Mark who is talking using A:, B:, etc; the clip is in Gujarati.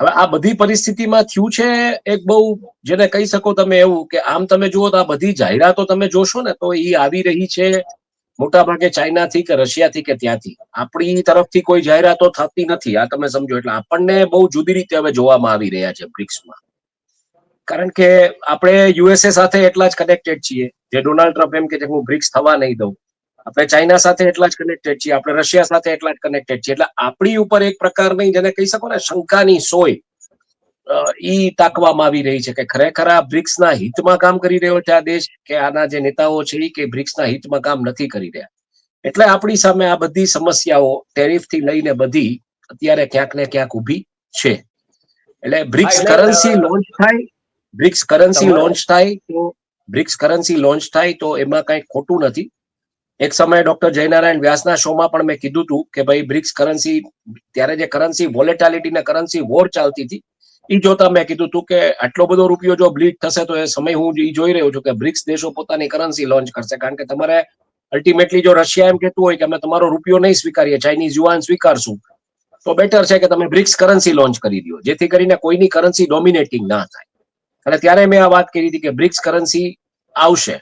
A: હવે આ બધી પરિસ્થિતિમાં થયું છે એક બહુ જેને કહી શકો તમે એવું કે આમ તમે જુઓ તો આ બધી જાહેરાતો તમે જોશો ને તો એ આવી રહી છે મોટાભાગે ચાઇનાથી કે રશિયાથી કે ત્યાંથી. આપણી તરફથી કોઈ જાહેરાતો થતી નથી, આ તમે સમજો. એટલે આપણને બહુ જુદી રીતે હવે જોવામાં આવી રહ્યા છે બ્રિક્સમાં. કારણ કે આપણે યુએસએ સાથે એટલા જ કનેક્ટેડ છીએ, જે ડોનાલ્ડ ટ્રમ્પ એમ કે હું બ્રિક્સ થવા નહીં દઉં. આપણે ચાઇના સાથે એટલા જ કનેક્ટેડ છીએ, આપણે રશિયા સાથે એટલા જ કનેક્ટેડ છીએ. એટલે આપણી ઉપર એક પ્રકારની જેને કહી શકો ને શંકાની સોય ઈ તાકવામાં આવી રહી છે કે ખરેખર આ બ્રિક્સના હિતમાં કામ કરી રહ્યો છે આ દેશ, કે આના જે નેતાઓ છે એ કે બ્રિક્સના હિતમાં કામ નથી કરી રહ્યા. એટલે આપણી સામે આ બધી સમસ્યાઓ ટેરિફથી લઈને બધી અત્યારે ક્યાંક ને ક્યાંક ઊભી છે. એટલે બ્રિક્સ કરન્સી લોન્ચ થાય, બ્રિક્સ કરન્સી લોન્ચ થાય તો બ્રિક્સ કરન્સી લોન્ચ થાય તો એમાં કઈ ખોટું નથી. એક સમયે ડોક્ટર જયનારાયણ વ્યાસના શોમાં પણ મેં કીધું હતું કે ભાઈ બ્રિક્સ કરન્સી, ત્યારે જે કરન્સી વોલેટાલિટી ને કરન્સી વોર ચાલતી હતી એ જોતા મેં કીધું હતું કે આટલો બધો રૂપિયો જો બ્લીડ થશે તો એ સમય હું જોઈ રહ્યો છું કે બ્રિક્સ દેશો પોતાની કરન્સી લોન્ચ કરશે. કારણ કે તમારે અલ્ટિમેટલી જો રશિયા એમ કહેતું હોય કે અમે તમારો રૂપિયો નહીં સ્વીકારીએ, ચાઇનીઝ યુઆન સ્વીકારશું, તો બેટર છે કે તમે બ્રિક્સ કરન્સી લોન્ચ કરી દો, જેથી કરીને કોઈની કરન્સી ડોમિનેટિંગ ના થાય. અને ત્યારે મેં આ વાત કરી હતી કે બ્રિક્સ કરન્સી આવશે